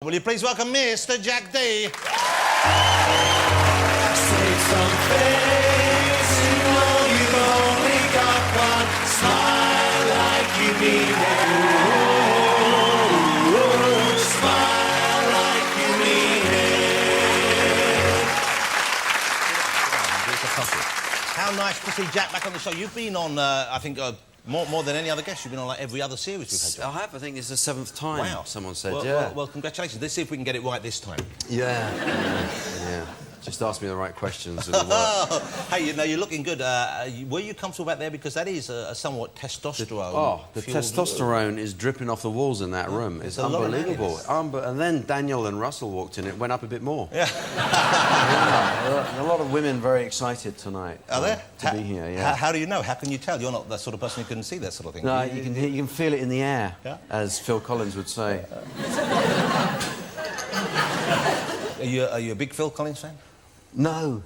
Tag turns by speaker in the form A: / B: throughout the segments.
A: Will you please welcome Mr. Jack D?
B: Say some face, you know you've only got one. Smile like you mean it. Ooh, smile like you mean it.
A: How nice to see Jack back on the show. You've been on, I think, more than any other guest. You've been on like every other series we've had.
C: I have. I think this is the seventh time.
A: Wow.
C: Someone said,
A: well, well, congratulations. Let's see if we can get it right this time.
C: Yeah. Yeah. Just ask me the right questions.
A: Hey, you know, you're looking good. Were you comfortable back there? Because that is a somewhat testosterone.
C: The testosterone is dripping off the walls in that room. It's unbelievable. And then Daniel and Russell walked in. It went up a bit more.
A: Yeah.
C: A lot of women very excited tonight.
A: Are there?
C: To be here, yeah.
A: How do you know? How can you tell? You're not the sort of person who can see that sort of thing.
C: No, you can feel it in the air,
A: yeah?
C: as Phil Collins would say.
A: Are you a big Phil Collins fan?
C: No.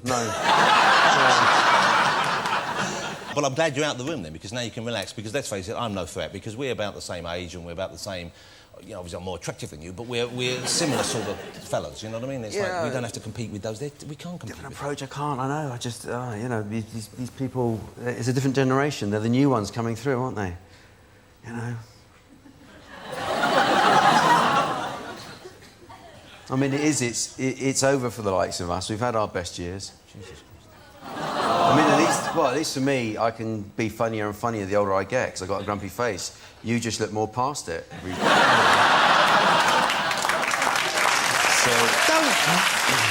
A: Well, I'm glad you're out of the room then, because now you can relax, because let's face it, I'm no threat, because we're about the same age and we're about the same... You know, obviously I'm more attractive than you, but we're similar sort of fellas, you know what I mean? It's like, we don't have to compete with those. We can't compete
C: Different
A: with
C: approach, I can't, I know. I just, you know, these people... It's a different generation. They're the new ones coming through, aren't they? You know? I mean, it's over for the likes of us. We've had our best years. Jesus Christ. I mean, at least for me, I can be funnier and funnier the older I get, because I've got a grumpy face. You just look more past it.
A: So...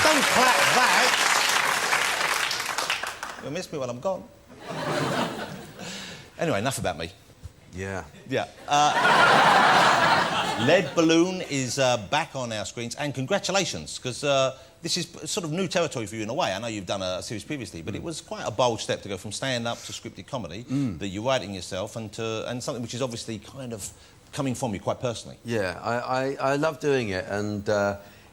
A: Don't clap that! You'll miss me while I'm gone. Anyway, enough about me.
C: Yeah.
A: Yeah. Lead Balloon is back on our screens, and congratulations, because this is sort of new territory for you in a way. I know you've done a series previously, but it was quite a bold step to go from stand-up to scripted comedy that you're writing yourself, and something which is obviously kind of coming from you quite personally.
C: Yeah, I love doing it, and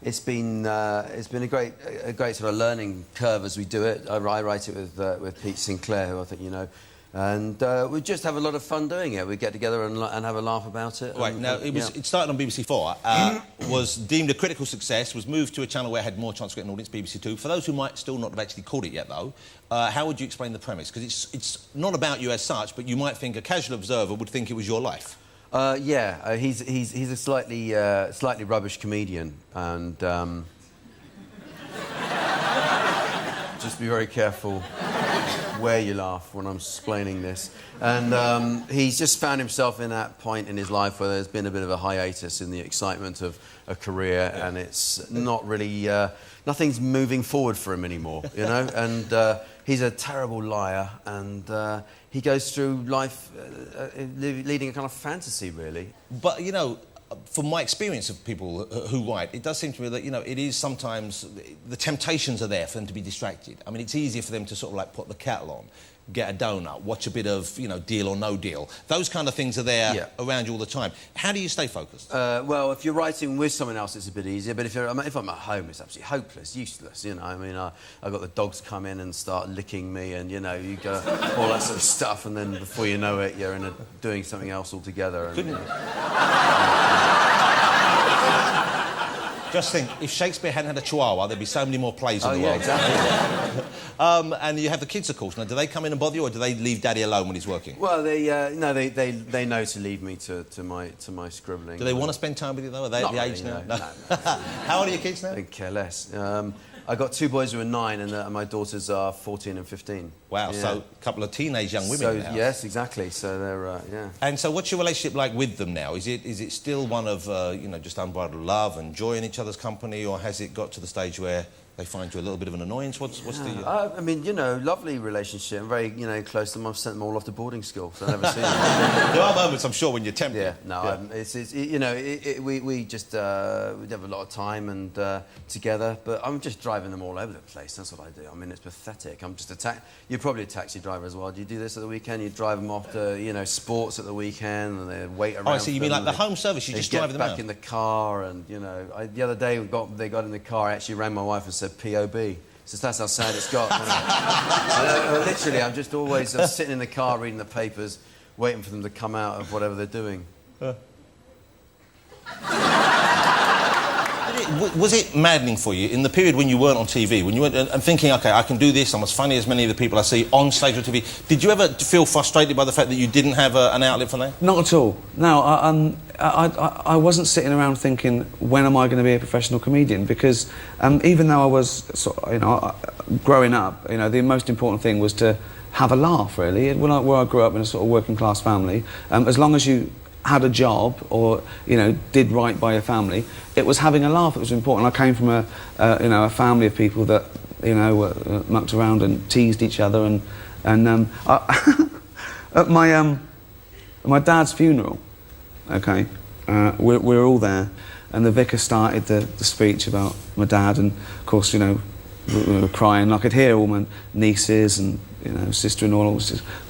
C: it's been a great sort of learning curve as we do it. I write it with Pete Sinclair, who I think you know. And we just have a lot of fun doing it. We get together and have a laugh about it.
A: Right, now, it started on BBC 4, was deemed a critical success, was moved to a channel where it had more chance to get an audience, BBC 2. For those who might still not have actually caught it yet, though, how would you explain the premise? Because it's not about you as such, but you might think a casual observer would think it was your life.
C: Yeah, he's a slightly rubbish comedian, and just be very careful where you laugh when I'm explaining this. And he's just found himself in that point in his life where there's been a bit of a hiatus in the excitement of a career, and it's not really... nothing's moving forward for him anymore, you know? And he's a terrible liar, and he goes through life leading a kind of fantasy, really.
A: But, you know, from my experience of people who write, it does seem to me that, you know, it is sometimes... The temptations are there for them to be distracted. I mean, it's easier for them to sort of, like, put the kettle on, get a donut, watch a bit of, you know, Deal or No Deal. Those kind of things are there around you all the time. How do you stay focused?
C: Well, if you're writing with someone else, it's a bit easier. But if I'm at home, it's absolutely hopeless, useless, you know. I mean, I've got the dogs come in and start licking me, and, you know, you go all that sort of stuff, and then before you know it, you're doing something else altogether. And,
A: couldn't... Just think, if Shakespeare hadn't had a chihuahua, there'd be so many more plays in the world.
C: Exactly.
A: And you have the kids, of course. Now, do they come in and bother you, or do they leave Daddy alone when he's working?
C: Well, they know to leave me to my scribbling.
A: Do they want to spend time with you, though? Are they at the age now? No. How old are your kids now?
C: They care less. I've got two boys who are 9, and my daughters are 14 and 15.
A: Wow, so a couple of teenage young women now.
C: Yes, exactly. So they're, yeah.
A: And so what's your relationship like with them now? Is it still one of, you know, just unbridled love and joy in each other's company, or has it got to the stage where they find you a little bit of an annoyance? What's the...
C: I mean, you know, lovely relationship. I'm very, you know, close to them. I've sent them all off to boarding school, so I've never seen them.
A: There are moments, I'm sure, when you're tempted.
C: Yeah, no, it's you know, we just we have a lot of time and together, but I'm just driving them all over the place. That's what I do. I mean, it's pathetic. I'm just you're probably a taxi driver as well. Do you do this at the weekend? You drive them off to, you know, sports at the weekend, and they wait around.
A: Oh, I see. You mean like the home service? You just drive them out?
C: Get back in the car, and you know, the other day they got in the car. I actually rang my wife and said P.O.B. So that's how sad it's got. Literally, I'm sitting in the car reading the papers, waiting for them to come out of whatever they're doing.
A: was it maddening for you in the period when you weren't on TV, when you weren't and thinking, OK, I can do this, I'm as funny as many of the people I see on stage or TV? Did you ever feel frustrated by the fact that you didn't have an outlet for that?
D: Not at all. No, I wasn't sitting around thinking, when am I going to be a professional comedian? Because even though I was, growing up, the most important thing was to have a laugh, really. Where I grew up in a sort of working class family, as long as you had a job or did right by your family, it was having a laugh that was important. I came from a family of people that were mucked around and teased each other, and at my dad's funeral, okay, we were all there, and the vicar started the speech about my dad, and of course we were crying. I could hear all my nieces and sister-in-law,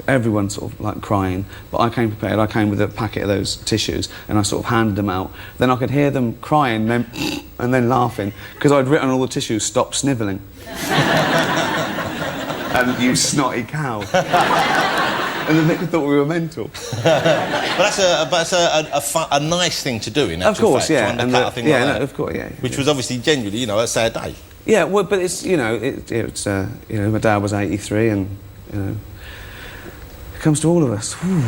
D: everyone sort of like crying. But I came prepared. I came with a packet of those tissues, and I sort of handed them out. Then I could hear them crying, and then laughing because I'd written on all the tissues, "Stop snivelling." And "You snotty cow." And then they thought we were mental.
A: But that's a nice thing to do, in actual
D: fact. Of course,
A: fact,
D: yeah.
A: to undercut a thing like that.
D: No, of course, yeah.
A: Which was obviously genuinely, a sad day.
D: Yeah, well, but it's it's my dad was 83, and it comes to all of us.
A: When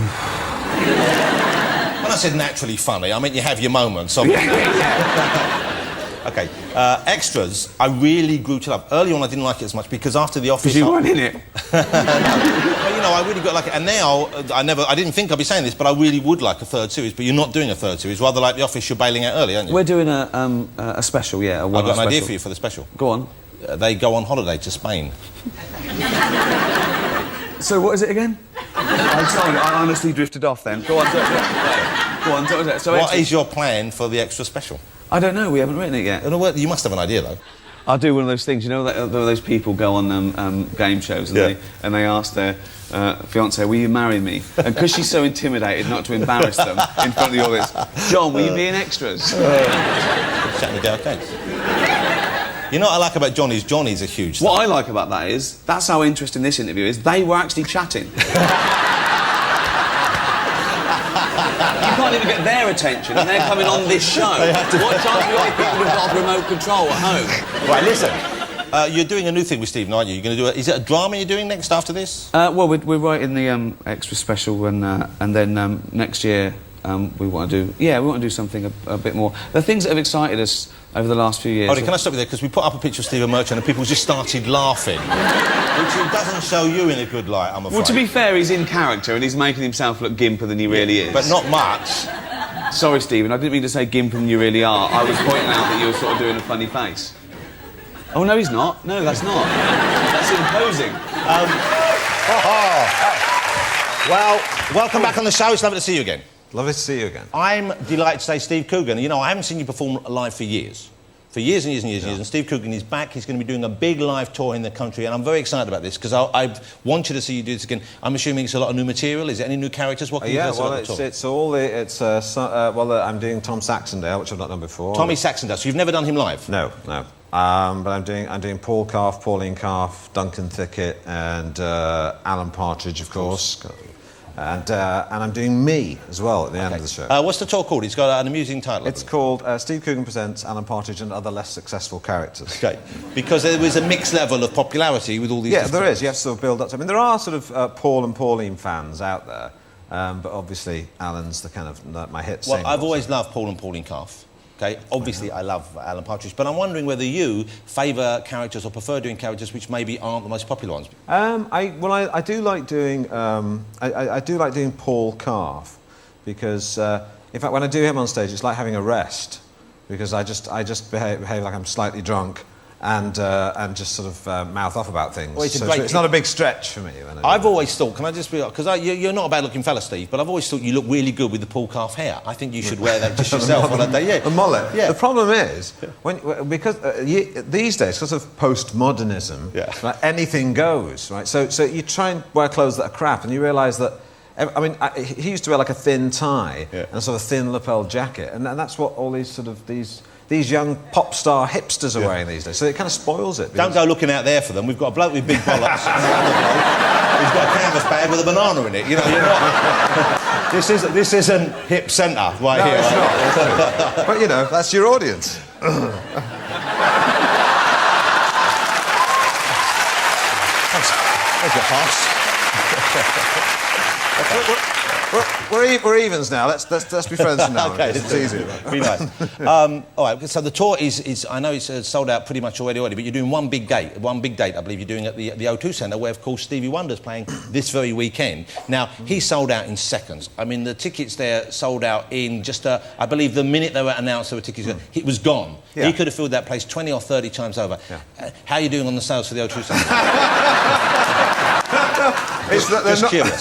A: I said naturally funny, I meant you have your moments. Yeah. OK, extras, I really grew to love. Early on, I didn't like it as much because after The Office...
D: Because you weren't in it.
A: But, I really got like it. And now, I didn't think I'd be saying this, but I really would like a third series. But you're not doing a third series. Rather like The Office, you're bailing out early, aren't you?
D: We're doing a special, yeah.
A: I've got an idea for you for the special.
D: Go on.
A: They go on holiday to Spain.
D: So what is it again? I'm sorry, I honestly drifted off then. Go on, Go on, so
A: what is your plan for the extra special?
D: I don't know, we haven't written it yet.
A: You must have an idea, though.
D: I'll do one of those things, those people go on game shows and they ask their fiancée, will you marry me? And because she's so intimidated not to embarrass them in front of the audience, John, will you be in extras?
A: Chatting the case. You know what I like about John is Johnny's a huge star.
D: What I like about that is, that's how interesting this interview is, they were actually chatting. You can't even get their attention, and they're coming on this show. What chance have you got if people have got remote control at home?
A: Right, listen. You're doing a new thing with Stephen, aren't you? You're going to do is it a drama you're doing next after this?
D: Well, we're writing the extra special, and then next year we want to do something a bit more. The things that have excited us over the last few years.
A: Can I stop you there? Because we put up a picture of Stephen Merchant and people just started laughing. Which doesn't show you in a good light, I'm afraid.
D: Well, to be fair, he's in character and he's making himself look gimper than he really is.
A: But not much.
D: Sorry, Stephen, I didn't mean to say gimper than you really are. I was pointing out that you were sort of doing a funny face. Oh, no, he's not. No, that's not. That's imposing.
A: Well, welcome back on the show. It's lovely to see you again.
E: Lovely to see you again.
A: I'm delighted to say Steve Coogan. I haven't seen you perform live for years. For years and years and years and years. And Steve Coogan is back. He's going to be doing a big live tour in the country. And I'm very excited about this because I wanted to see you do this again. I'm assuming it's a lot of new material. Is it any new characters? What can you tell us about the tour?
E: It's all the... I'm doing Tom Saxondale, which I've not done before.
A: Tommy Saxondale. So you've never done him live?
E: No. But I'm doing Paul Calf, Pauline Calf, Duncan Thickett, and Alan Partridge, of course. And I'm doing me as well at the end of the show.
A: What's the tour called? It's got an amusing title.
E: It's called Steve Coogan Presents Alan Partridge and Other Less Successful Characters.
A: Okay. Because there was a mixed level of popularity with all these...
E: Yeah, there is. You have to sort of build up to... I mean, there are sort of Paul and Pauline fans out there, but obviously Alan's the kind of my hit singer.
A: Well, I've always loved Paul and Pauline Calf. Okay, obviously I love Alan Partridge, but I'm wondering whether you favour characters or prefer doing characters which maybe aren't the most popular ones.
E: I do like doing I do like doing Paul Calf because in fact when I do him on stage it's like having a rest because I just behave like I'm slightly drunk and just sort of mouth off about things.
A: Well,
E: it's not a big stretch for me.
A: I've always thought, can I just be... Because you're not a bad-looking fella, Steve, but I've always thought you look really good with the Paul Calf hair. I think you should wear that just yourself on that day. Yeah.
E: The mullet.
A: Yeah.
E: The problem is, because these days, because of postmodernism, like, anything goes, right? So you try and wear clothes that are crap, and you realise that... I mean, he used to wear like a thin tie and a sort of thin lapel jacket, and that's what all these sort of... These young pop star hipsters are wearing these days, so it kind of spoils it.
A: Don't go looking out there for them. We've got a bloke with big bollocks and another bloke who's got a canvas bag with a banana in it. You're not... This isn't hip centre right here.
E: No, it's not. But, that's your audience.
A: There's your pass.
E: We're evens now. Let's be friends from now on.
A: Okay,
E: It's easier.
A: Be nice. All right. So the tour is I know it's sold out pretty much already, but you're doing one big date, I believe you're doing at the O2 Centre, where of course Stevie Wonder's playing this very weekend. Now he sold out in seconds. I mean the tickets there sold out in just I believe the minute they were announced there were tickets, it was gone.
E: Yeah.
A: He could have filled that place 20 or 30 times over.
E: Yeah.
A: How are you doing on the sales for the O2 Centre? Just curious.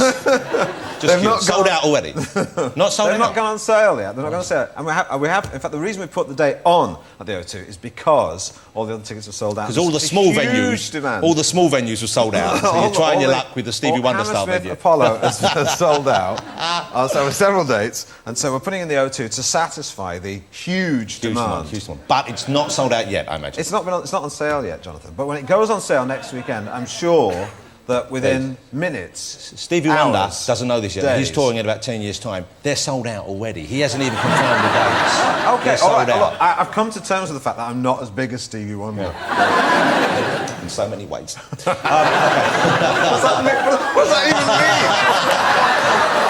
A: Just curious. Sold out already. Not sold out.
E: They're not gone on sale yet. They're not going on sale. And we have. In fact, the reason we put the date on at the O2 is because all the other tickets were sold out.
A: Because all the small venues,
E: demand.
A: all the small venues were sold out. So you're trying your luck with the Stevie Wonder style venue.
E: Apollo has sold out. So with several dates, and so we're putting in the O2 to satisfy the huge demand.
A: Huge demand. But it's not sold out yet, I imagine.
E: It's not on sale yet, Jonathan. But when it goes on sale next weekend, I'm sure that within minutes,
A: Stevie Wonder
E: hours,
A: doesn't know this yet.
E: days.
A: He's touring in about 10 years' time. They're sold out already. He hasn't even confirmed the dates.
E: Okay,
A: They're sold out.
E: Look, I've come to terms with the fact that I'm not as big as Stevie Wonder.
A: In so many ways.
E: What's that even mean?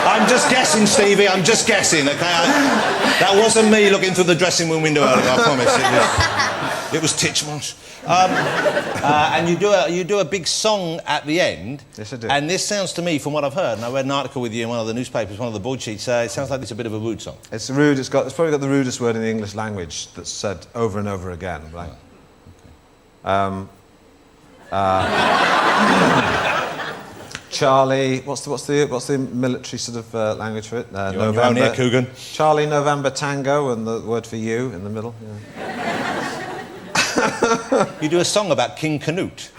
A: I'm just guessing, Stevie. I'm just guessing, OK? That wasn't me looking through the dressing room window earlier, I promise. It was Titchmarsh. And you do a big song at the end.
E: Yes, I do.
A: And this sounds to me, from what I've heard, and I read an article with you in one of the newspapers, one of the broadsheets, it sounds like it's a bit of a rude song.
E: It's rude. It's probably got the rudest word in the English language that's said over and over again. Like, Charlie, what's the military sort of language for it?
A: November. Own here, Coogan.
E: Charlie, November, Tango, and the word for you in the middle. Yeah.
A: You do a song about King Canute.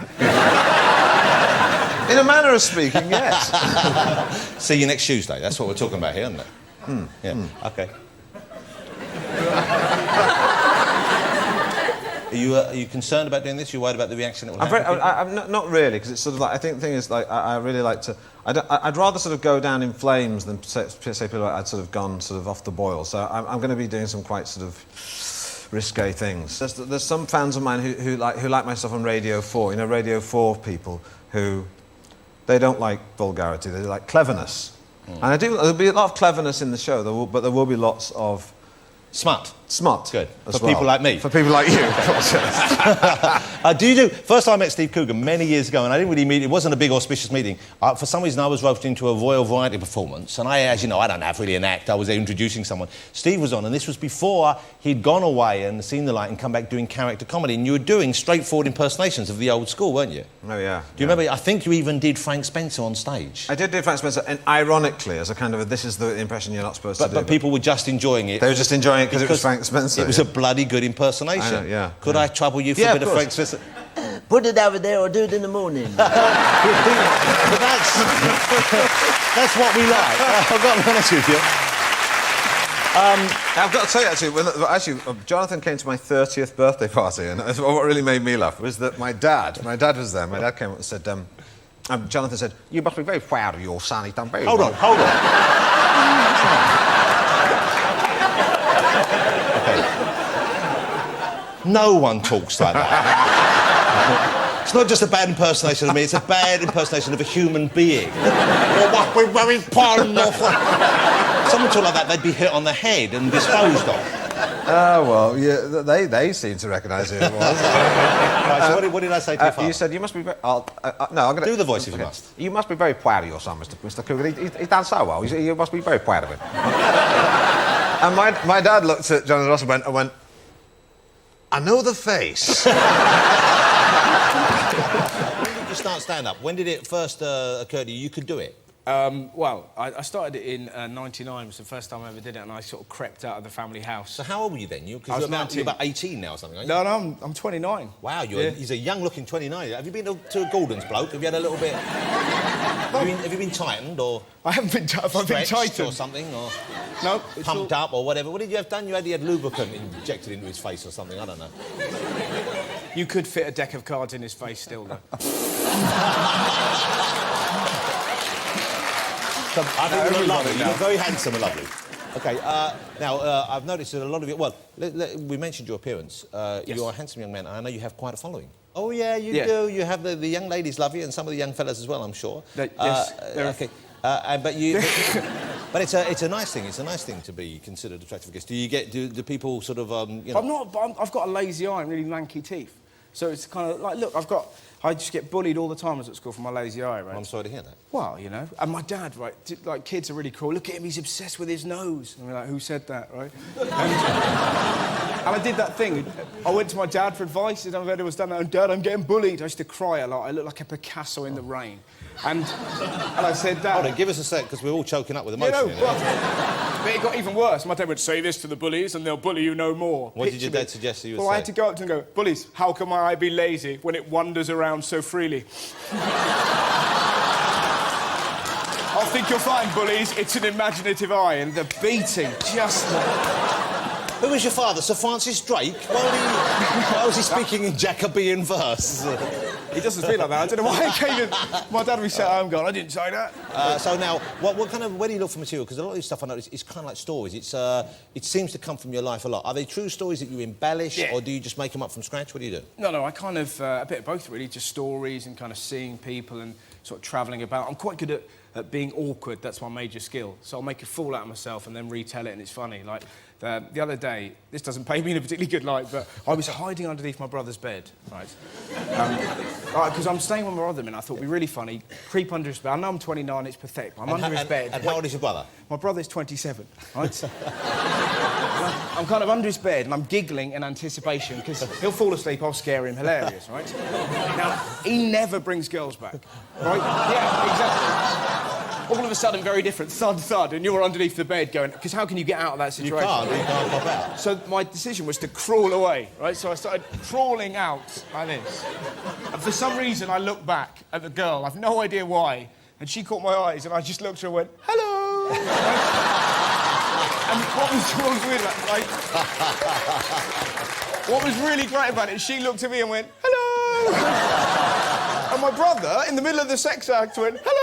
E: In a manner of speaking, yes.
A: See you next Tuesday. That's what we're talking about here, isn't it? Yeah. OK. Are you concerned about doing this? Are you worried about the reaction it will have?
E: I'm not really, because it's sort of like, I think the thing is, like, I really like to... I'd rather sort of go down in flames than say people like I'd sort of gone sort of off the boil. So I'm going to be doing some quite sort of risque things. There's some fans of mine who like my stuff on Radio 4. You know, Radio 4 people who... They don't like vulgarity, they like cleverness. And there'll be a lot of cleverness in the show, but there will be lots of...
A: Smut.
E: Good.
A: For people like me.
E: For people like you.
A: First time I met Steve Coogan many years ago, and I didn't really meet, it wasn't a big auspicious meeting. For some reason I was roped into a Royal Variety performance, and as you know, I don't have really an act, I was there introducing someone. Steve was on, and this was before he'd gone away and seen the light and come back doing character comedy, and you were doing straightforward impersonations of the old school, weren't you?
E: Oh, yeah.
A: Do you remember, I think you even did Frank Spencer on stage.
E: I did do Frank Spencer, and ironically, as a kind of this is the impression you're not supposed to do.
A: But people were just enjoying it.
E: They were just enjoying it because it was Frank Spencer.
A: It was a bloody good impersonation.
E: I know, yeah.
A: Could I trouble you for a bit of Frank Spencer?
F: Put it over there or do it in the morning.
A: But that's what we like. I've got to be honest with you.
E: I've got to tell you, actually, Jonathan came to my 30th birthday party, and what really made me laugh was that my dad was there. My dad came up and said, Jonathan said, "You must be very proud of your son. He's done very well."
A: Hold on. No one talks like that. It's not just a bad impersonation of me, it's a bad impersonation of a human being. Someone talk like that, they'd be hit on the head and disposed of.
E: Oh, well, yeah, they seem to recognise who it was.
A: Right, so what did I say to you, Father?
E: You said you must be very... no, I'm going to...
A: Do the voice if you must.
E: You must be very proud of your son, Mr. Coogan. He's done so well. You must be very proud of him. And my dad looked at Jonathan Ross and went, "I know the face."
A: When did you start stand-up? When did it first occur to you could do it?
G: Well, I started it in '99. It was the first time I ever did it, and I sort of crept out of the family house.
A: So how old were you then?
G: I was 19.
A: You're about 18 now or something, aren't you?
G: No, I'm 29.
A: Wow, he's a young-looking 29. Have you been to a Gordon's bloke? Have you had a little bit... have you been tightened, or...
G: I haven't been tightened. I've been tightened.
A: Or something, or...
G: No.
A: Pumped up, or whatever. What did you have done? He had lubricant injected into his face or something, I don't know.
G: You could fit a deck of cards in his face still, though.
A: I think you look lovely. You look very handsome and lovely. Okay, now, I've noticed that a lot of you... Well, we mentioned your appearance.
G: Yes.
A: You're a handsome young man, and I know you have quite a following.
E: Oh, yeah, you
G: Yeah.
E: do.
A: You have the young ladies love you, and some of the young fellas as well, I'm sure.
G: Yes.
A: Okay. But you... but it's a nice thing. It's a nice thing to be considered attractive. I guess. Do people sort of, you know...
G: I'm not, but I've got a lazy eye and really lanky teeth. So it's kind of like, look, I just get bullied all the time as at school for my lazy eye, right?
A: I'm sorry to hear that.
G: Well, you know, and my dad, right, like, kids are really cool. Look at him, he's obsessed with his nose. And we're like, who said that, right? And I did that thing. I went to my dad for advice, and I was done that, and Dad, I'm getting bullied. I used to cry a lot. I look like a Picasso in the rain. And I said, Dad...
A: Hold on, give us a sec, because we're all choking up with emotion.
G: You know, but it got even worse. My dad would say this to the bullies, and they'll bully you no more.
A: What did your dad suggest you would say?
G: Well, I had to go up to them and go, bullies, how can my eye be lazy when it wanders around so freely? I think you'll find, bullies, it's an imaginative eye, and the beating just...
A: Who was your father, Sir Francis Drake? Why was he speaking in Jacobean verse?
G: He doesn't feel like that. I don't know why I came in. My dad would be sat at home going, I didn't say that.
A: So now, what kind of... Where do you look for material? Because a lot of this stuff I notice is kind of like stories. It seems to come from your life a lot. Are they true stories that you embellish,
G: Yeah.
A: or do you just make them up from scratch? What do you do?
G: No, I kind of... a bit of both, really. Just stories and kind of seeing people and sort of travelling about. I'm quite good at being awkward. That's my major skill. So I'll make a fool out of myself and then retell it, and it's funny. Like, the other day, this doesn't pay me in a particularly good light, but I was hiding underneath my brother's bed, right? Because I'm staying with my brother, and I thought it'd be really funny. Creep under his bed. I know I'm 29, it's pathetic, but I'm under his bed.
A: And how old is your brother?
G: My brother's 27, right? I'm kind of under his bed, and I'm giggling in anticipation, because he'll fall asleep, I'll scare him, hilarious, right? Now, he never brings girls back, right? Yeah, exactly. All of a sudden, very different. Thud, thud, and you're underneath the bed going... Because how can you get out of that situation?
A: You can't pop out.
G: So my decision was to crawl away, right? So I started crawling out like this. And for some reason, I looked back at the girl. I've no idea why. And she caught my eyes, and I just looked at her and went, hello! And what was weird about it, like... What was really great about it is she looked at me and went, hello! And my brother, in the middle of the sex act, went, hello!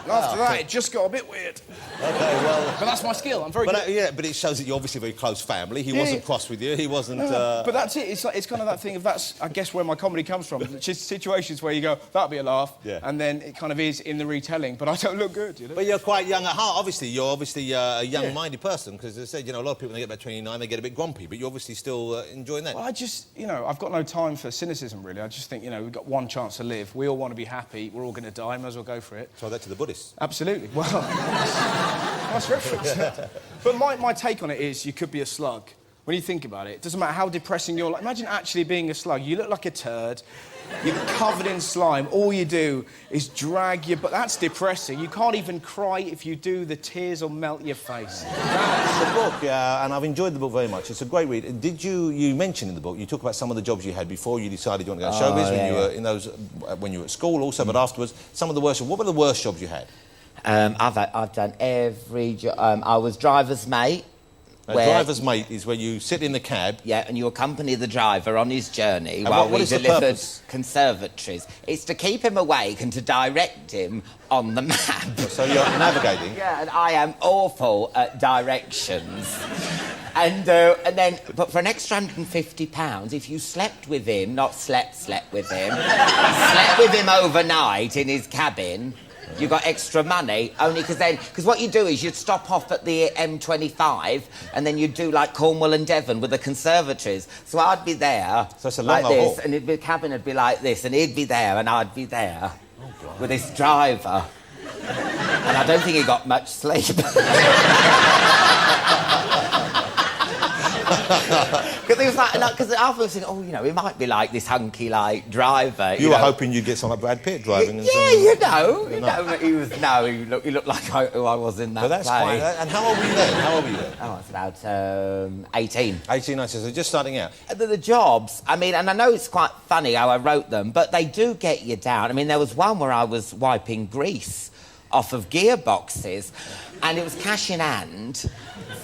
G: And after that, it just got a bit weird.
A: Okay, well...
G: But that's my skill. I'm very good.
A: Yeah, but it shows that you're obviously a very close family. He wasn't cross with you. He wasn't...
G: But that's it. It's kind of that thing of that's, I guess, where my comedy comes from. It's just situations where you go, that'll be a laugh, and then it kind of is in the retelling, but I don't look good, you know?
A: But you're quite young at heart, obviously. You're obviously a young-minded person, because as I said, you know, a lot of people, when they get about 29, they get a bit grumpy, but you're obviously still enjoying that.
G: Well, I just, you know, I've got no time for cynicism, really. I just think, you know, we've got one chance to live. We all want to be happy. We're all going to die. Might as well go for it.
A: Try that to the Buddhists.
G: Absolutely. Well, nice reference. But my take on it is you could be a slug. When you think about it, it doesn't matter how depressing you're. Like, imagine actually being a slug. You look like a turd. You're covered in slime. All you do is drag your... But that's depressing. You can't even cry. If you do, the tears will melt your face.
A: That's the book, and I've enjoyed the book very much. It's a great read. Did you mention in the book, you talk about some of the jobs you had before you decided you wanted to go to showbiz, when you were in those, when you were at school also, but afterwards, some of the worst... What were the worst jobs you had?
F: I've done every job. I was driver's mate.
A: Driver's mate is where you sit in the cab.
F: Yeah, and you accompany the driver on his journey
A: And
F: while
A: what
F: we
A: is the
F: delivered
A: purpose?
F: conservatories. It's to keep him awake and to direct him on the map.
A: So you're navigating.
F: Yeah, and I am awful at directions. And then, but for an extra £150, if you slept with him, not slept with him, slept with him overnight in his cabin, you got extra money, only because what you do is you'd stop off at the M25 and then you'd do like Cornwall and Devon with the conservatories. So I'd be there,
A: so it's a long
F: like this,
A: haul.
F: and the cabin would be like this, and he'd be there and I'd be there with this driver. And I don't think he got much sleep. Because he was like, because after I was thinking, oh, you know, he might be like this hunky, like, driver.
A: You were hoping you'd get some like Brad Pitt driving.
F: Yeah, you know, he was. No, he looked like who I was in that
A: But that's
F: play.
A: quite... And how old were you then? How old were you then?
F: Oh, it's about 18.
A: 18, 19, so just starting out.
F: The jobs, I mean, and I know it's quite funny how I wrote them, but they do get you down. I mean, there was one where I was wiping grease off of gearboxes, and it was cash in hand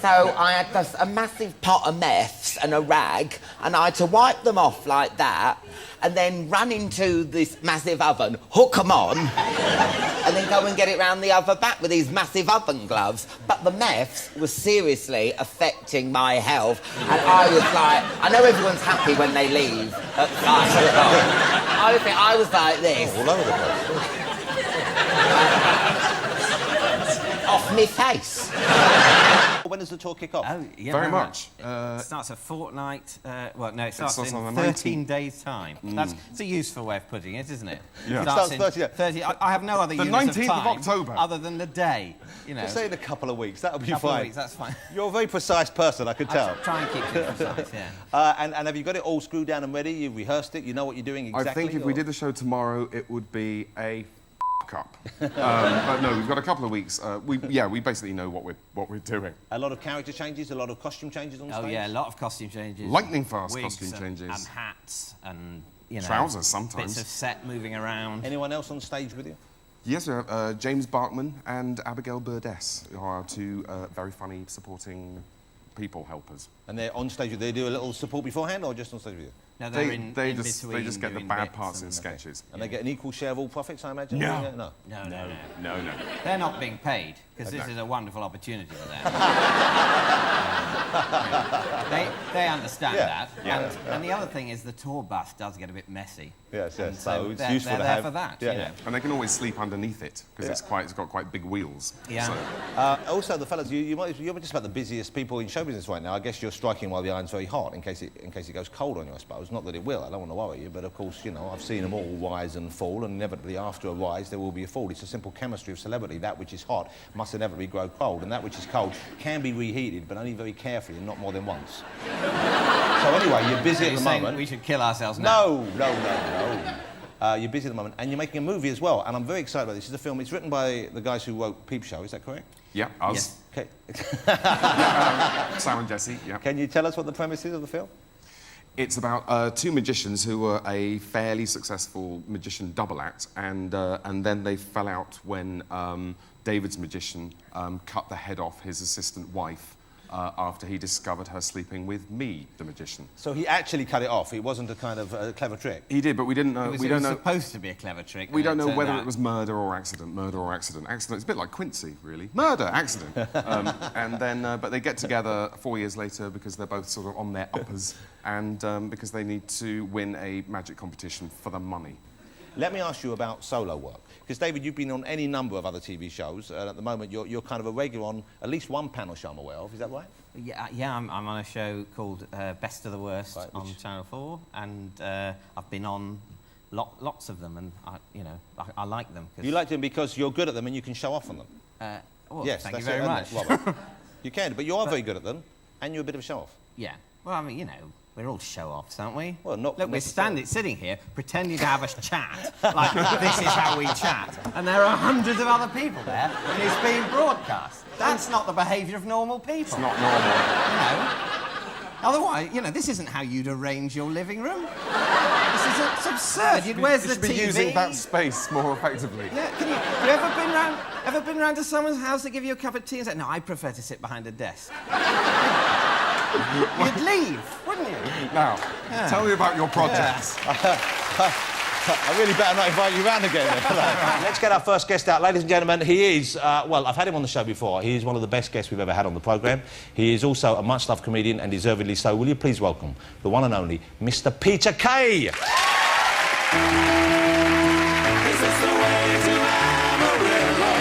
F: So I had a massive pot of meths and a rag, and I had to wipe them off like that, and then run into this massive oven, hook them on, and then go and get it round the other back with these massive oven gloves. But the meths were seriously affecting my health, and I was like, I know everyone's happy when they leave at 5 o'clock. I was like this.
A: All over the place.
F: Off my face.
A: When does the tour kick off?
H: Oh, yeah,
I: Very much.
H: It starts a fortnight. It starts
I: starts
H: in
I: on the
H: 13 days' time. It's a useful way of putting it, isn't it?
I: Yeah.
H: It
A: starts
H: in
A: 30.
H: I have no other
I: The
H: units
I: 19th of
H: time
I: October.
H: other than the day. You know,
A: Just say in a couple of weeks, that'll be
H: couple of
A: fine.
H: weeks, that's fine.
A: You're a very precise person, I could tell.
H: Try and keep it precise, yeah.
A: And have you got it all screwed down and ready? You've rehearsed it? You know what you're doing exactly?
I: I think if we did the show tomorrow, it would be a up. But no, we've got a couple of weeks. We basically know what we're doing.
A: A lot of character changes, a lot of costume changes on stage?
H: Oh, yeah, a lot of costume changes.
I: Lightning fast
H: wigs
I: costume changes.
H: And hats and, you know...
I: Trousers sometimes.
H: Bits of set moving around.
A: Anyone else on stage with you?
I: Yes, we have James Barkman and Abigail Burdess, who are two very funny supporting people helpers.
A: And they're on stage, they do a little support beforehand or just on stage with you?
H: No,
I: they just get the bad parts in sketches.
A: And they get an equal share of all profits, I imagine?
I: No.
H: No. They're not being paid, because this is a wonderful opportunity for them. They understand that.
I: Yeah.
H: And the other thing is the tour bus does get a bit messy.
A: Yes.
H: And
A: So it's
H: they're
A: useful to
H: there
A: have...
H: for that,
A: Yeah.
H: you know.
I: And they can always sleep underneath it, because it's got quite big wheels.
H: Yeah.
I: So.
A: Also, the fellas, you're just about the busiest people in show business right now. I guess you're striking while the iron's very hot, in case it goes cold on you, I suppose. Not that it will, I don't want to worry you, but of course, you know, I've seen them all rise and fall, and inevitably after a rise there will be a fall. It's a simple chemistry of celebrity. That which is hot must inevitably grow cold, and that which is cold can be reheated, but only very carefully and not more than once. So anyway, you're busy at the moment.
H: We should kill ourselves now.
A: No. You're busy at the moment, and you're making a movie as well, and I'm very excited about this. This is a film. It's written by the guys who wrote Peep Show. Is that correct?
I: Yeah, us.
A: Okay.
I: Sam and Jesse, yeah.
A: Can you tell us what the premise is of the film?
I: It's about two magicians who were a fairly successful magician double act, and then they fell out when David's magician cut the head off his assistant wife after he discovered her sleeping with me, the magician.
A: So he actually cut it off. It wasn't a kind of clever trick.
I: He did, but we didn't know.
H: It was supposed to be a clever trick.
I: We don't know whether it was murder or accident. Murder or accident. Accident. It's a bit like Quincy, really. Murder, accident. And then, but they get together 4 years later because they're both sort of on their uppers, and because they need to win a magic competition for the money.
A: Let me ask you about solo work. Because, David, you've been on any number of other TV shows, and at the moment you're kind of a regular on at least one panel show I'm aware of. Is that right?
H: Yeah, I'm on a show called Best of the Worst on Channel 4, and I've been on lots of them, and I like them.
A: You like them because you're good at them and you can show off on them?
H: Yes, thank you very much.
A: You can, but you are very good at them, and you're a bit of a show-off.
H: Yeah, well, I mean, you know, we're all show-offs, aren't we?
A: Well, not...
H: Look, we're sitting here, pretending to have a chat, like this is how we chat, and there are hundreds of other people there, and it's being broadcast. That's not the behaviour of normal people.
I: It's not normal.
H: You know? Otherwise, you know, this isn't how you'd arrange your living room. It's absurd. Where's the TV?
I: You should be using that space more effectively.
H: Yeah, have you ever been round to someone's house to give you a cup of tea and say, no, I prefer to sit behind a desk? You'd leave, wouldn't you?
I: Now, tell me about your projects.
A: I really better not invite you round again. Let's get our first guest out. Ladies and gentlemen, he is, well, I've had him on the show before. He is one of the best guests we've ever had on the programme. He is also a much-loved comedian, and deservedly so. Will you please welcome the one and only Mr. Peter Kay?
B: Is this the way to Amarillo?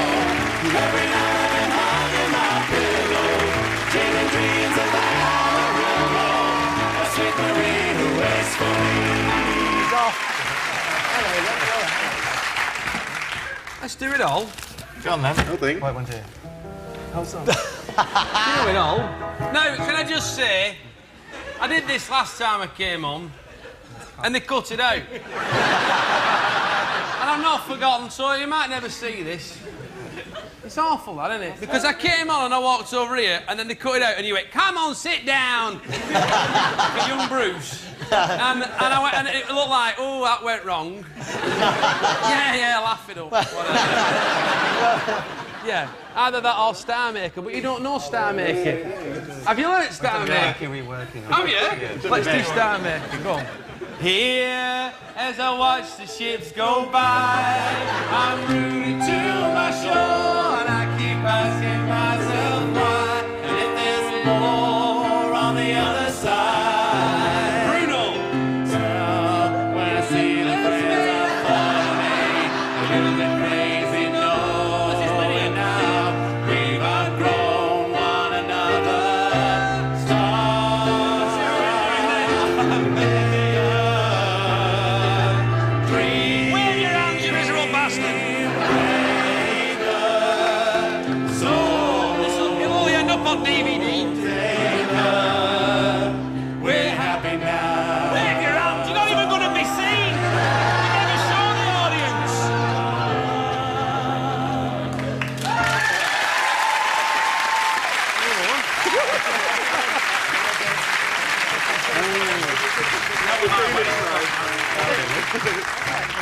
B: Every night and hung in my pillow, dreaming dreams of Amarillo, a sweet Marie who waits for me.
J: Let's do it all.
B: Go on then.
I: Nothing.
J: Wait, one, two. How so? Do it all. No, can I just say, I did this last time I came on, and they cut it out. And I've not forgotten, so you might never see this. It's awful, that, isn't it? Because I came on and I walked over here, and then they cut it out, and you went, come on, sit down! Like a young Bruce. And I went, and it looked like, oh, that went wrong. Yeah, laugh it up. Whatever. Yeah, either that or star maker, but you don't know star making. Have you learnt star making?
H: We're working on.
J: Have you? Let's do star making, go on. Here, as I watch the ships go by, I'm rooted to my shore, and I keep asking myself why, and if there's more on the other side. Bruno! So, when I see the friends are falling, a little bit crazy, no, and now we've outgrown one another. Stars are wave your hands, you miserable bastard! It'll only end up on DVD. We're happy now. Wave your hands, you're not even going to be seen. You never show the audience.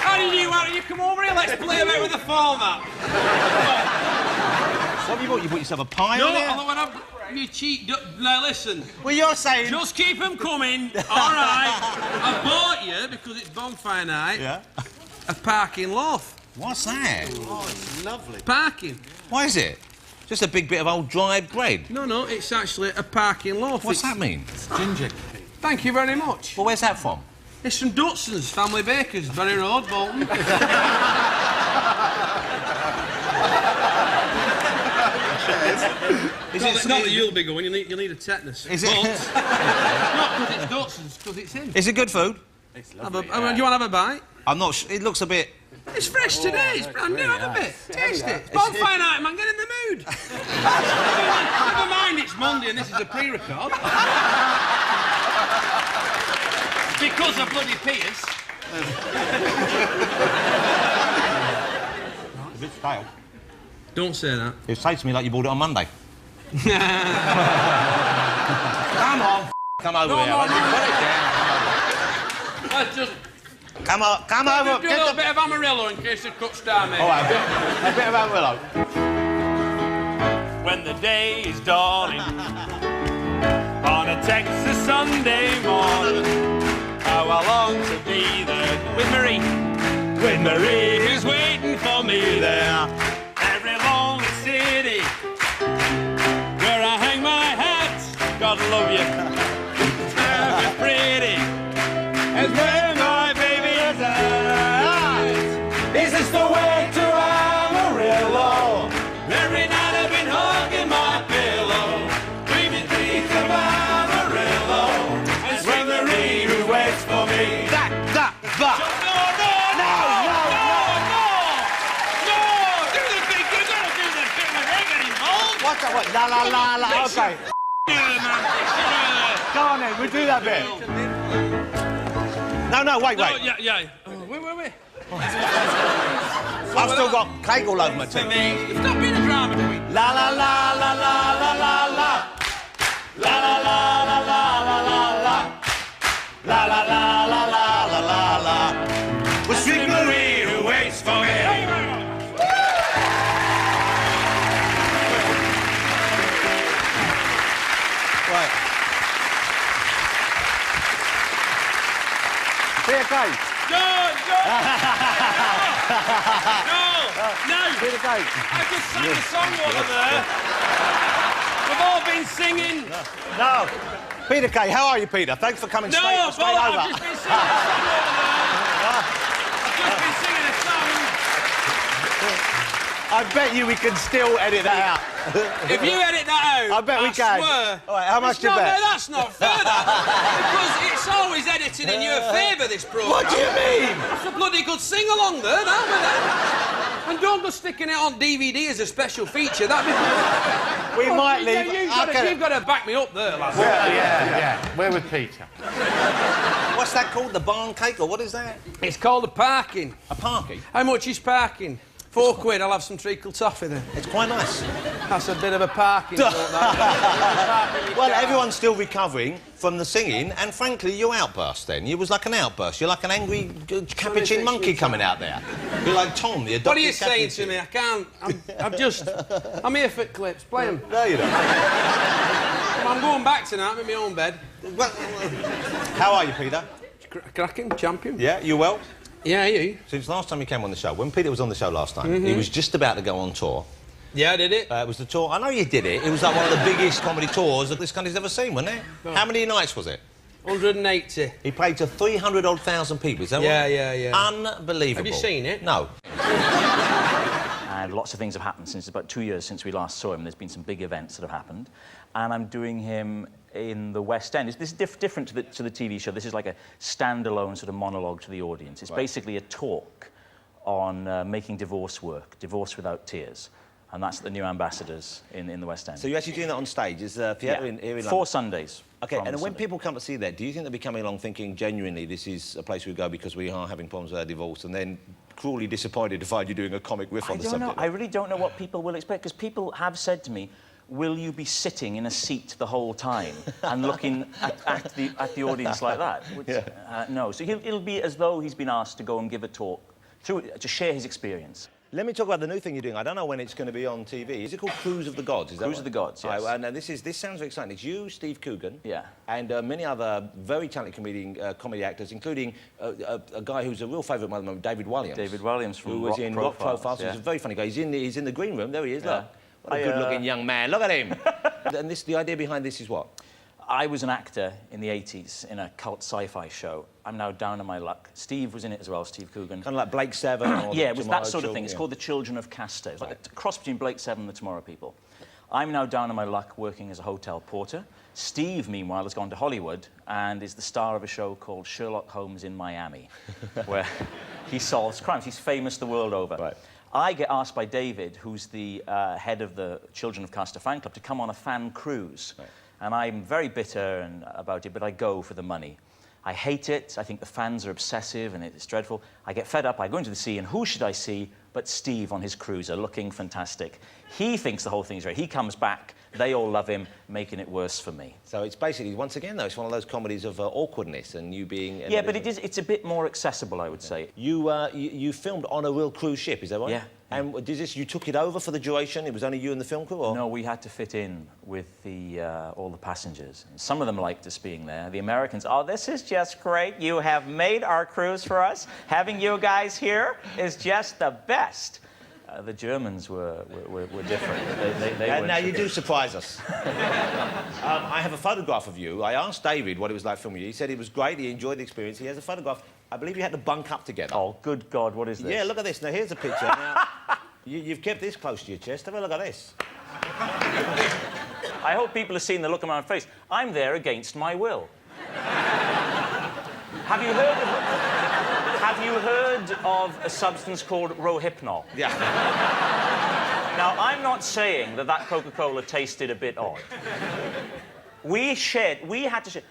J: How did you come over here? Let's play about with the format.
A: What have you bought? You bought yourself a pie
J: No,
A: on there?
J: although when I'm... You cheat... Now, listen.
A: Well, you're saying...
J: Just keep them coming. All right. I bought you, because it's bonfire night, a parking loaf.
A: What's that?
H: Oh, it's lovely.
J: Parking.
A: Why is it? Just a big bit of old dried bread.
J: No, it's actually a parking loaf.
A: What's that mean?
H: Ginger.
J: Thank you very much.
A: Well, where's that from?
J: It's from Dutson's Family Bakers, Bury Road, Bolton. Not that you'll be going, you'll need a tetanus.
A: Is it?
J: But, not because it's Dutson's, because it's him.
A: Is it good food?
H: It's
J: Do
H: lovely.
J: you want to have a bite?
A: I'm not sure. It looks a bit...
J: It's fresh today, it's brand new, have a bit. Taste it. It's bonfire night, man, get in the mood. Never mind, it's Monday and this is a pre-record. Because of bloody Pierce.
A: A bit stale.
J: Don't say that.
A: It tastes to me like you bought it on Monday.
J: Come
A: on, come over here.
J: no.
A: Put it down.
J: Let's just...
A: Come on, come over.
J: Do a little bit of Amarillo in case the cook's down, mate.
A: All right, a bit of Amarillo.
J: When the day is dawning on a Texas Sunday morning, how I long to be there with Marie who's waiting for me there. Every lonely city where I hang my hat, God love you, it's never pretty as where my baby is at. Is this the way to Amarillo? Every night I've been hugging my pillow, dreaming dreams of Amarillo, and sweet Marie who waits for me.
A: That.
J: No! Do the big, you gotta do the bit with they get involved.
A: What's that? What? La. Okay.
J: Yeah, man.
A: Go on then, we'll do that bit. No, wait.
J: Yeah. Oh, wait.
A: I've still got cake all over my teeth.
J: Stop being a drama queen.
A: La.
J: La la la la la la la. La la la la la la la la. La la la la la la la la. With sweet Marie who waits for me.
A: Right. Be okay.
J: Good. No.
A: Be okay.
J: I just sang a song over there. We've all been singing.
A: No. Peter Kay, how are you, Peter? Thanks for coming straight
J: I've
A: over.
J: just been singing a song over there. I've just been singing a song.
A: I bet you we can still edit that out.
J: If you edit that out,
A: I bet we can.
J: Swear,
A: All right, how much do you
J: no,
A: bet?
J: No, that's not fair, that. Because it's always edited in your favour, this programme.
A: What do you mean?
J: It's a bloody good sing-along there, that with it. And don't go sticking it on DVD as a special feature. That'd be...
A: We might leave...
J: You've got to back me up there, lads.
H: Yeah. We're with Peter.
A: What's that called? The barn cake, or what is that?
J: It's called a parking.
A: A parking?
J: How much is parking? £4. I'll have some treacle toffee then.
A: It's quite nice.
J: That's a bit of a parking joke, that.
A: Well, everyone's still recovering from the singing, and frankly, your outburst then. It was like an outburst. You're like an angry capuchin monkey coming out there. You're like Tom, the adopted
J: What are you saying
A: capuchin.
J: to me? I can't. I'm here for clips. Play them.
A: No, you don't.
J: I'm going back tonight. I'm in my own bed.
A: Well, how are you, Peter?
J: Cracking, champion.
A: Yeah, you well?
J: Yeah, you?
A: Since last time you came on the show, when Peter was on the show last time, he was just about to go on tour.
J: Yeah, I did it.
A: It was the tour. I know you did it. It was like one of the biggest comedy tours that this country's ever seen, wasn't it?
J: Oh.
A: How many nights was it?
J: 180.
A: He played to 300,000 people, is that
J: Yeah,
A: right?
J: yeah.
A: Unbelievable.
J: Have you seen it?
A: No.
K: And lots of things have happened since about 2 years since we last saw him. There's been some big events that have happened. And I'm doing him in the West End. This is different to the TV show. This is like a standalone sort of monologue to the audience. It's basically a talk on making divorce work, divorce without tears. And that's the new ambassadors in the West End.
A: So you're actually doing that on stage? Is here in London?
K: 4 Sundays.
A: OK, and when people come to see that, do you think they'll be coming along thinking, genuinely, this is a place we go because we are having problems with our divorce, and then cruelly disappointed to find you doing a comic riff on the subject?
K: I don't know. I really don't know what people will expect, because people have said to me, will you be sitting in a seat the whole time and looking at the audience like that? Which, no. So it'll be as though he's been asked to go and give a talk, to share his experience.
A: Let me talk about the new thing you're doing. I don't know when it's going to be on TV. Is it called Cruise of the Gods? Is that
K: Cruise of the Gods, yes.
A: And this sounds very exciting. It's you, Steve Coogan,
K: yeah,
A: and many other very talented comedy actors, including a guy who's a real favourite of mine, David Williams.
K: David Williams from
A: who was in Rock Profiles.
K: Yeah.
A: He's a very funny guy. He's in the green room. There he is.
K: Yeah.
A: Look, what a good-looking young man. Look at him. And the idea behind this is what?
K: I was an actor in the 80s in a cult sci-fi show. I'm now down on my luck. Steve was in it as well, Steve Coogan.
A: Kind of like Blake Seven? Or
K: yeah, it was that sort of
A: Children,
K: thing. It's called The Children of Casta. It's like a cross between Blake Seven and the Tomorrow People. I'm now down on my luck working as a hotel porter. Steve, meanwhile, has gone to Hollywood and is the star of a show called Sherlock Holmes in Miami, where he solves crimes. He's famous the world over.
A: Right.
K: I get asked by David, who's the head of the Children of Casta fan club, to come on a fan cruise. Right. And I'm very bitter about it, but I go for the money. I hate it. I think the fans are obsessive and it's dreadful. I get fed up. I go into the sea, and who should I see but Steve on his cruiser, looking fantastic. He thinks the whole thing's great. He comes back. They all love him, making it worse for me.
A: So it's basically, once again, though, it's one of those comedies of awkwardness and you being...
K: Yeah, but it's a bit more accessible, I would say.
A: You filmed on a real cruise ship, is that right?
K: Yeah.
A: And you took it over for the duration? It was only you and the film crew, or...?
K: No, we had to fit in with all the passengers. Some of them liked us being there. The Americans, oh, this is just great. You have made our cruise for us. Having you guys here is just the best. The Germans were different. They
A: now you do surprise us. I have a photograph of you. I asked David what it was like filming you. He said it was great. He enjoyed the experience. He has a photograph. I believe you had to bunk up together.
K: Oh, good God, what is this?
A: Yeah, look at this. Now, here's a picture. Now, you've kept this close to your chest. Have a look at this.
K: I hope people have seen the look on my face. I'm there against my will. Have you heard of a substance called Rohypnol?
A: Yeah.
K: Now, I'm not saying that Coca-Cola tasted a bit odd. We had to share.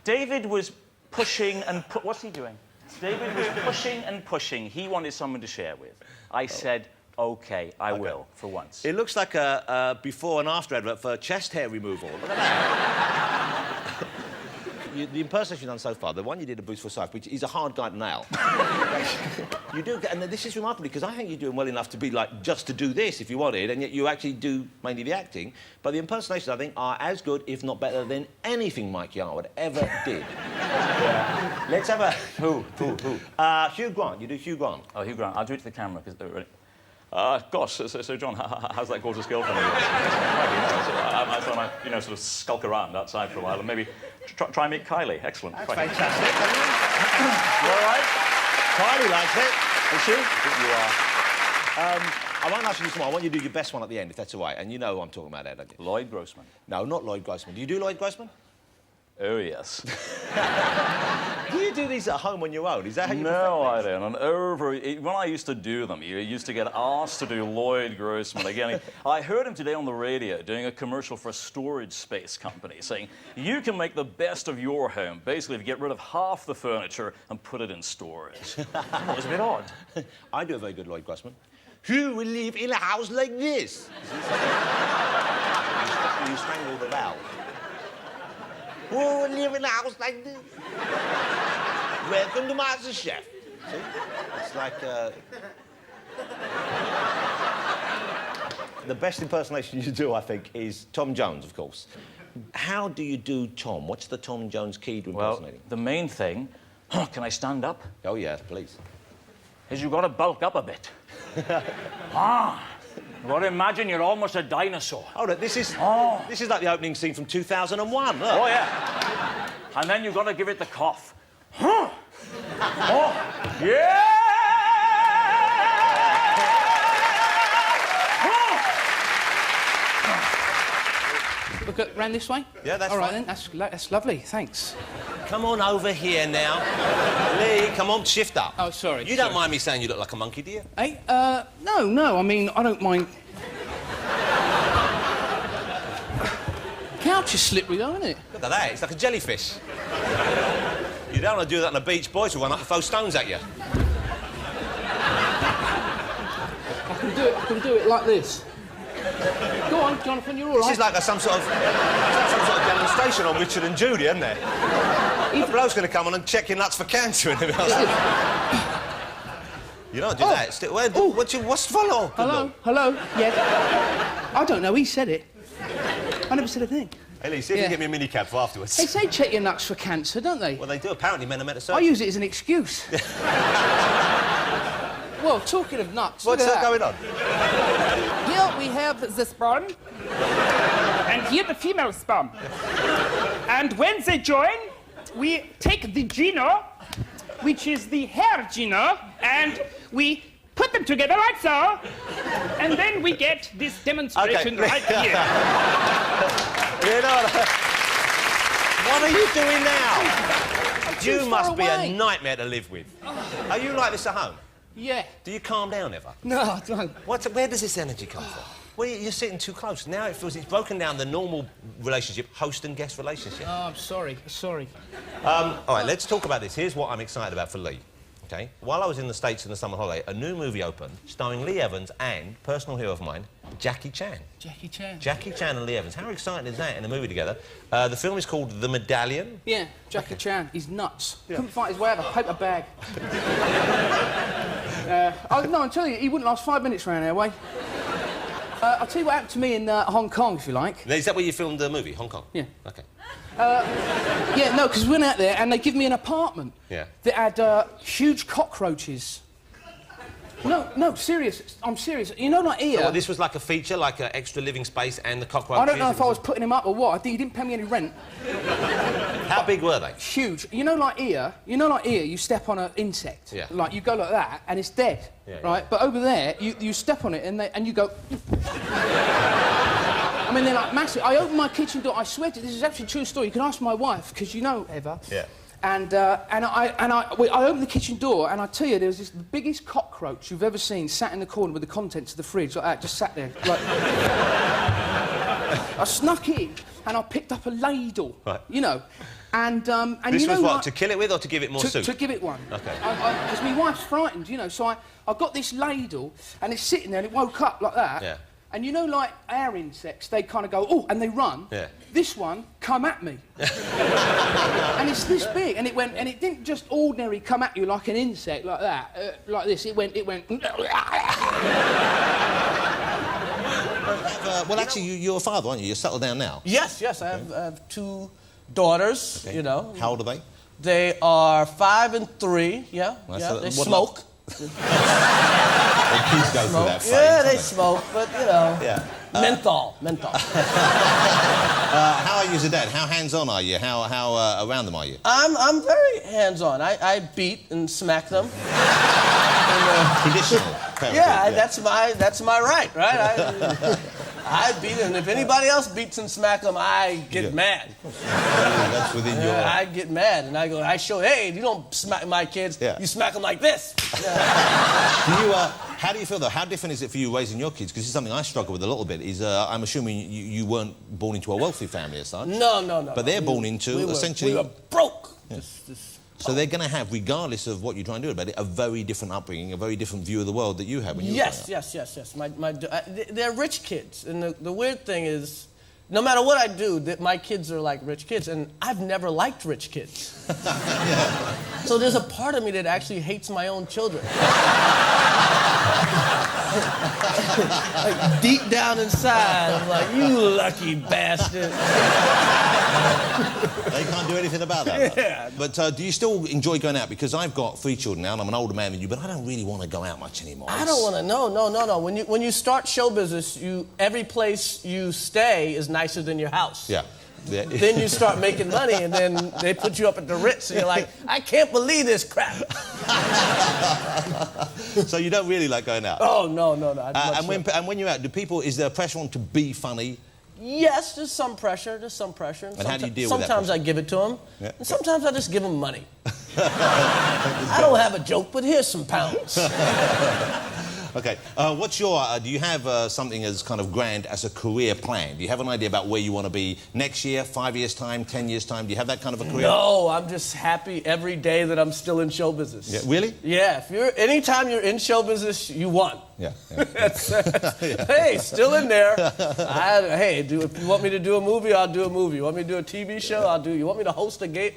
K: David was pushing and... What's he doing? David was pushing and pushing. He wanted someone to share with. I said, OK, I will, for once.
A: It looks like a before and after advert for chest hair removal. Look at that. The impersonation you've done so far, the one you did of Bruce Forsyth, which is a hard guy to nail. You do, and this is remarkable because I think you're doing well enough to be like just to do this if you wanted, and yet you actually do mainly the acting. But the impersonations, I think, are as good, if not better, than anything Mike Yarwood ever did. Yeah. Let's have a
K: Who?
A: Hugh Grant. You do Hugh Grant.
K: Oh, Hugh Grant. I'll do it to the camera because they're ready. Gosh, so John, how's that gorgeous girlfriend of yours? I thought I might, sort of skulk around outside for a while and maybe try and meet Kylie. Excellent.
A: That's fantastic. You all right? Kylie likes it. Is she? I think you are. I won't ask you this more. I want you to do your best one at the end, if that's all right. And you know who I'm talking about, don't you?
K: Lloyd Grossman.
A: No, not Lloyd Grossman. Do you do Lloyd Grossman?
K: Oh, yes.
A: Do you do these at home on your own? Is that how you...
K: No, I don't. And when I used to do them, you used to get asked to do Lloyd Grossman again. I heard him today on the radio doing a commercial for a storage space company saying, you can make the best of your home, basically if you get rid of half the furniture and put it in storage. It was a bit odd.
A: I do a very good Lloyd Grossman. Who will live in a house like this? You strangle the vowel. Who will live in a house like this? Welcome to Master Chef. See? It's like... The best impersonation you do, I think, is Tom Jones, of course. How do you do Tom? What's the Tom Jones key to impersonating?
K: Well, the main thing... Can I stand up?
A: Oh, yeah, please.
K: Is you've got to bulk up a bit. You've got to imagine you're almost a dinosaur.
A: Oh, look, this is like the opening scene from 2001, look.
K: Oh, yeah. And then you've got to give it the cough. Oh, yeah!
J: Look at round this way?
A: Yeah, that's
J: all right
A: fine.
J: then. That's lovely. Thanks.
A: Come on over here now. Lee, come on, shift up.
J: Oh, sorry.
A: You don't mind me saying you look like a monkey, do you?
J: Hey, no. I mean, I don't mind. Couch is slippery, though, isn't it?
A: Look at that. It's like a jellyfish. You don't want to do that on the beach, boys will run up and throw stones at you.
J: I can do it like this. Go on, Jonathan, you're all right.
A: This is like some sort of demonstration on Richard and Judy, isn't it? The bloke's going to come on and check your nuts for cancer and everything else. You don't do that. What's follow?
J: Hello, yeah. I don't know, he said it. I never said a thing.
A: Hey, Lee, see if you can get me a minicab for afterwards.
J: They say check your nuts for cancer, don't they?
A: Well, they do. Apparently, men are meant to search.
J: I use it as an excuse. Well, talking of nuts...
A: What's going on?
L: Here we have the sperm, and here the female sperm. And when they join, we take the geno, which is the hair geno, and we put them together like so, and then we get this demonstration right here.
A: You know, what are you doing now? You must be a nightmare to live with. Are you like this at home?
J: Yeah.
A: Do you calm down ever?
J: No, I don't.
A: Where does this energy come from? Well, you're sitting too close. Now it feels it's broken down the normal relationship, host and guest relationship.
J: Oh, I'm sorry.
A: All right, let's talk about this. Here's what I'm excited about for Lee. Okay? While I was in the States in the summer holiday, a new movie opened starring Lee Evans and, personal hero of mine, Jackie Chan.
J: Jackie Chan.
A: Jackie Chan and Lee Evans. How exciting is that in a movie together? The film is called The Medallion.
J: Yeah, Jackie Chan. He's nuts. Yeah. Couldn't fight his way out of a paper bag. No, I'm telling you, he wouldn't last 5 minutes round our way. I'll tell you what happened to me in Hong Kong, if you like.
A: Is that where you filmed the movie, Hong Kong?
J: Yeah.
A: OK.
J: Yeah, no, because we went out there and they give me an apartment that had huge cockroaches. No, serious. I'm serious. You know, like here...
A: So what, this was like a feature, like an extra living space and the cockroaches?
J: I don't know if I was putting him up or what. He didn't pay me any rent.
A: How big were they?
J: Huge. You know, like here, you step on an insect.
A: Yeah.
J: Like, you go like that and it's dead, right? But over there, you step on it and you go... I mean, they're like massive. I opened my kitchen door, I swear to you, this is actually a true story. You can ask my wife, because you know Eva.
A: Yeah.
J: And I opened the kitchen door, and I tell you, there was the biggest cockroach you've ever seen sat in the corner with the contents of the fridge, like that, just sat there. Like... I snuck in, and I picked up a ladle, you know, and
A: this
J: you know
A: was what,
J: like,
A: to kill it with or to give it more soup?
J: To give it one.
A: OK.
J: Because my wife's frightened, you know, so I got this ladle, and it's sitting there, and it woke up like that.
A: Yeah.
J: And you know, like our insects, they kind of go, oh, and they run.
A: Yeah.
J: This one come at me. And it's this big, and it didn't just ordinary come at you like an insect like that, like this. It went.
A: Well, actually, you're a father, aren't you? You're settled down now.
M: Yes, I have two daughters. You know.
A: How old are they?
M: They are 5 and 3. Yeah. They smoke.
A: Kids go through that phase.
M: Yeah, they smoke, but you know.
A: Yeah.
M: Menthol.
A: How are you as a dad? How hands-on are you? How around them are you?
M: I'm very hands-on. I beat and smack them.
A: Traditional.
M: Yeah, that's my right? I beat them. If anybody else beats and smack them, I get mad.
A: That's within your...
M: I get mad, and I show, hey, you don't smack my kids, you smack them like this.
A: How do you feel, though? How different is it for you raising your kids? Because this is something I struggle with a little bit, is I'm assuming you weren't born into a wealthy family as such.
M: No.
A: But they're born into, essentially...
M: We were broke.
A: So they're going to have, regardless of what you try and do about it, a very different upbringing, a very different view of the world that you have when you were growing up.
M: Yes. They're rich kids, and the weird thing is, no matter what I do, my kids are like rich kids, and I've never liked rich kids. So there's a part of me that actually hates my own children. Like deep down inside, I'm like, you lucky bastard.
A: They can't do anything about that.
M: Yeah.
A: But do you still enjoy going out? Because I've got 3 children now, and I'm an older man than you, but I don't really want to go out much anymore.
M: I don't want to. No. When you start show business, every place you stay is nicer than your house.
A: Yeah.
M: Then you start making money, and then they put you up at the Ritz, and you're like, I can't believe this crap.
A: So you don't really like going out?
M: Oh, no.
A: And when you're out, is there pressure on to be funny?
M: Yes, there's some pressure.
A: And how do you deal with that?
M: Sometimes I give it to them,
A: yeah.
M: and sometimes I just give them money. I don't have a joke, but here's some pounds.
A: Okay, what's your, do you have something as kind of grand as a career plan? Do you have an idea about where you want to be next year, 5 years' time, 10 years' time? Do you have that kind of a career?
M: No, I'm just happy every day that I'm still in show business.
A: Yeah, really?
M: Yeah, anytime you're in show business, you won.
A: Yeah.
M: Hey, still in there. If you want me to do a movie, I'll do a movie. You want me to do a TV show, I'll do. You want me to host a game?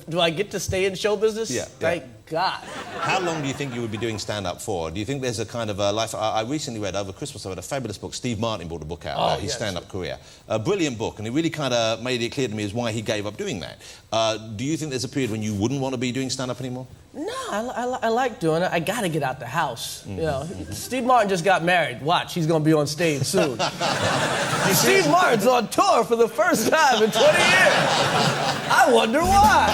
M: Do I get to stay in show business?
A: Yeah.
M: Thank God.
A: How long do you think you would be doing stand-up for? Do you think there's a kind of a life... I recently read, over Christmas, I read a fabulous book. Steve Martin brought a book out about his stand-up career. A brilliant book, and it really kind of made it clear to me as why he gave up doing that. Do you think there's a period when you wouldn't want to be doing stand-up anymore?
M: No, I like doing it. I got to get out the house. You know, Steve Martin just got married. Watch, he's going to be on stage soon. Steve Martin's on tour for the first time in 20 years. I wonder why.